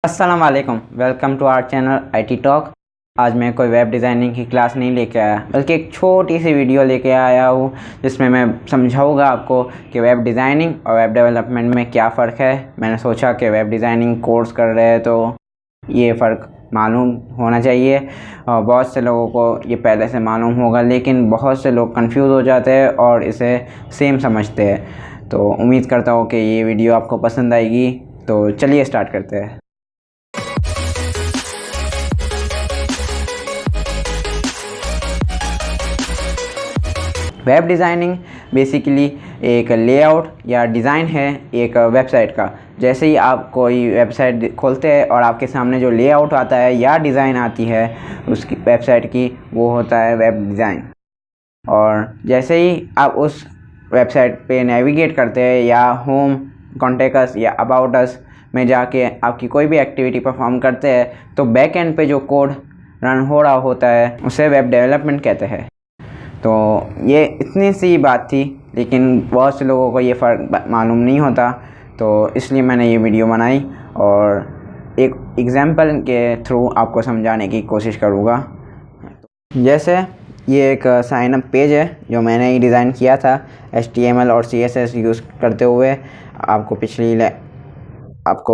अस्सलाम वालेकुम, welcome to our channel IT talk. आज मैं कोई वेब डिज़ाइनिंग की क्लास नहीं लेके आया, बल्कि एक छोटी सी वीडियो लेके आया हूँ जिसमें मैं समझाऊंगा आपको कि वेब डिज़ाइनिंग और वेब डेवलपमेंट में क्या फ़र्क है। मैंने सोचा कि वेब डिज़ाइनिंग कोर्स कर रहे हैं तो ये फ़र्क मालूम होना चाहिए, और बहुत से लोगों को ये पहले से मालूम होगा, लेकिन बहुत से लोग कंफ्यूज हो जाते हैं और इसे सेम समझते हैं। तो उम्मीद करता हूँ कि ये वीडियो आपको पसंद आएगी। तो चलिए स्टार्ट करते हैं। वेब डिज़ाइनिंग बेसिकली एक लेआउट या डिज़ाइन है एक वेबसाइट का। जैसे ही आप कोई वेबसाइट खोलते हैं और आपके सामने जो लेआउट आता है या डिज़ाइन आती है उसकी वेबसाइट की, वो होता है वेब डिज़ाइन। और जैसे ही आप उस वेबसाइट पे नेविगेट करते हैं या होम, कॉन्टैक्ट अस या अबाउट अस में जाके आपकी कोई भी एक्टिविटी परफॉर्म करते हैं, तो बैक एंड पे जो कोड रन हो रहा होता है उसे वेब डेवलपमेंट कहते हैं। तो ये इतनी सी बात थी, लेकिन बहुत से लोगों को ये फ़र्क मालूम नहीं होता, तो इसलिए मैंने ये वीडियो बनाई और एक एग्ज़ाम्पल के थ्रू आपको समझाने की कोशिश करूँगा। जैसे ये एक साइन अप पेज है जो मैंने ही डिज़ाइन किया था HTML और CSS यूज़ करते हुए। आपको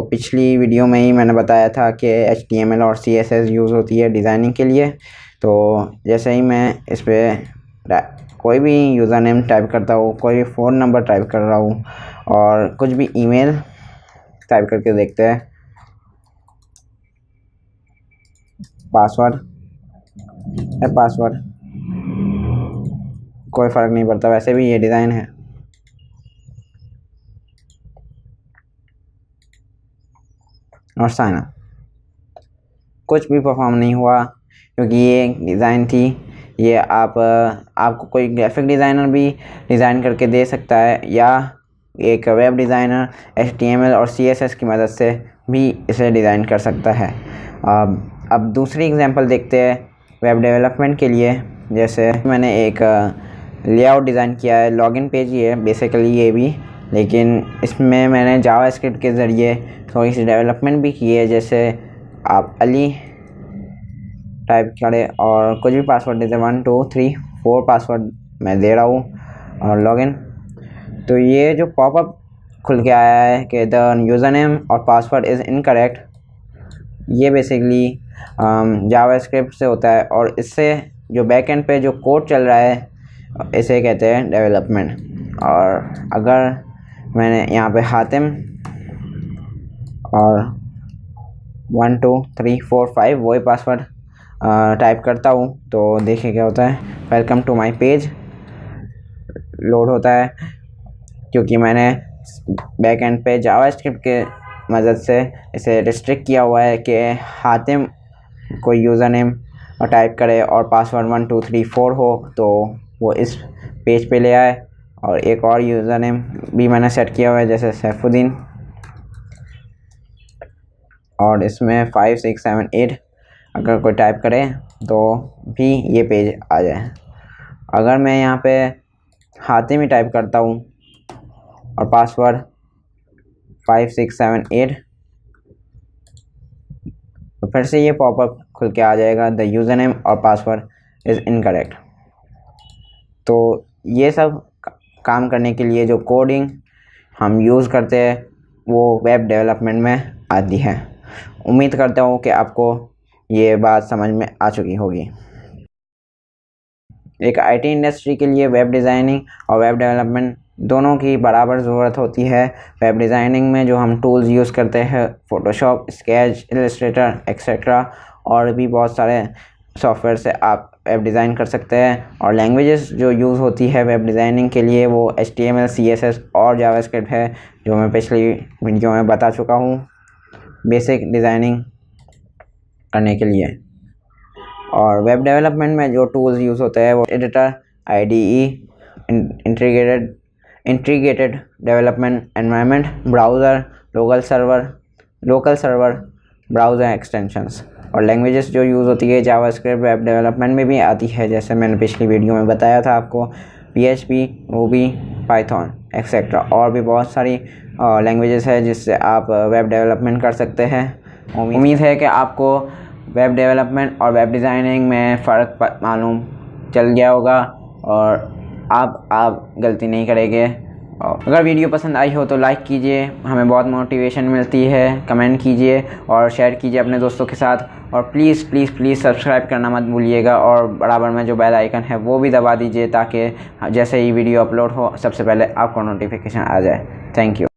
पिछली वीडियो में ही मैंने बताया था कि HTML और CSS यूज़ होती है डिज़ाइनिंग के लिए। तो जैसे ही मैं इस पर कोई भी यूज़र नेम टाइप करता हूँ, कोई भी फ़ोन नंबर टाइप कर रहा हूँ और कुछ भी ईमेल टाइप करके देखते हैं, पासवर्ड कोई फ़र्क नहीं पड़ता, वैसे भी ये डिज़ाइन है। और साइन अप कुछ भी परफॉर्म नहीं हुआ क्योंकि ये डिज़ाइन थी। ये आपको कोई ग्राफिक डिज़ाइनर भी डिज़ाइन करके दे सकता है, या एक वेब डिज़ाइनर HTML और CSS की मदद से भी इसे डिज़ाइन कर सकता है। अब दूसरी एग्जांपल देखते हैं वेब डेवलपमेंट के लिए। जैसे मैंने एक लेआउट डिज़ाइन किया है, लॉगिन पेज ही है बेसिकली ये भी, लेकिन इसमें मैंने जावास्क्रिप्ट के ज़रिए थोड़ी सी डेवलपमेंट भी की है। जैसे आप अली टाइप करें और कुछ भी पासवर्ड देते, 1 2 3 4 पासवर्ड मैं दे रहा हूँ और लॉगिन। तो ये जो पॉपअप खुल के आया है कि द यूज़र नेम और पासवर्ड इज़ इनकरेक्ट, ये बेसिकली जावास्क्रिप्ट से होता है, और इससे जो बैकएंड पे जो कोड चल रहा है इसे कहते हैं डेवलपमेंट। और अगर मैंने यहाँ पे हातिम और 1 2 3 4 5 वही पासवर्ड टाइप करता हूँ, तो देखिए क्या होता है। Welcome to my page load होता है, क्योंकि मैंने बैक एंड पे जावास्क्रिप्ट के मदद से इसे रिस्ट्रिक्ट किया हुआ है कि हातिम कोई यूज़र नेम टाइप करे और पासवर्ड 1 2 3 4 हो तो वो इस पेज पे ले आए। और एक और यूज़र नेम भी मैंने सेट किया हुआ है, जैसे सैफुद्दीन, और इसमें 5 6 7 8 अगर कोई टाइप करे तो भी ये पेज आ जाए। अगर मैं यहाँ पे हातिम ही टाइप करता हूँ और पासवर्ड 5 6 7 8, तो फिर से ये पॉपअप खुल के आ जाएगा, द यूज़र नेम और पासवर्ड इज़ इनकरेक्ट। तो ये सब काम करने के लिए जो कोडिंग हम यूज़ करते हैं वो वेब डेवलपमेंट में आती है। उम्मीद करता हूँ कि आपको ये बात समझ में आ चुकी होगी। एक IT इंडस्ट्री के लिए वेब डिज़ाइनिंग और वेब डेवलपमेंट दोनों की बराबर ज़रूरत होती है। वेब डिज़ाइनिंग में जो हम टूल्स यूज़ करते हैं, फ़ोटोशॉप, स्केच, इलस्ट्रेटर एक्सेट्रा, और भी बहुत सारे सॉफ्टवेयर से आप वेब डिज़ाइन कर सकते हैं। और लैंग्वेजेस जो यूज़ होती है वेब डिज़ाइनिंग के लिए वो HTML, CSS और जावास्क्रिप्ट है, जो मैं पिछली वीडियो में बता चुका हूँ बेसिक डिज़ाइनिंग करने के लिए। और वेब डेवलपमेंट में जो टूल्स यूज़ होते हैं वो editor, IDE, integrated development environment, browser, local server, browser extensions. और लैंग्वेजेस जो यूज़ होती है जावास्क्रिप्ट वेब डेवलपमेंट में भी आती है, जैसे मैंने पिछली वीडियो में बताया था आपको, PHP, रूबी, पाइथन एक्सेट्रा। और भी बहुत सारी लैंग्वेजेस है जिससे आप वेब डेवलपमेंट कर सकते हैं। उम्मीद है कि आपको वेब डेवलपमेंट और वेब डिज़ाइनिंग में फ़र्क मालूम चल गया होगा और आप गलती नहीं करेंगे। और अगर वीडियो पसंद आई हो तो लाइक कीजिए, हमें बहुत मोटिवेशन मिलती है। कमेंट कीजिए और शेयर कीजिए अपने दोस्तों के साथ, और प्लीज़ प्लीज़ प्लीज़ सब्सक्राइब करना मत भूलिएगा और बराबर में जो बेल आइकन है वो भी दबा दीजिए ताकि जैसे ही वीडियो अपलोड हो सबसे पहले आपको नोटिफिकेशन आ जाए। Thank you.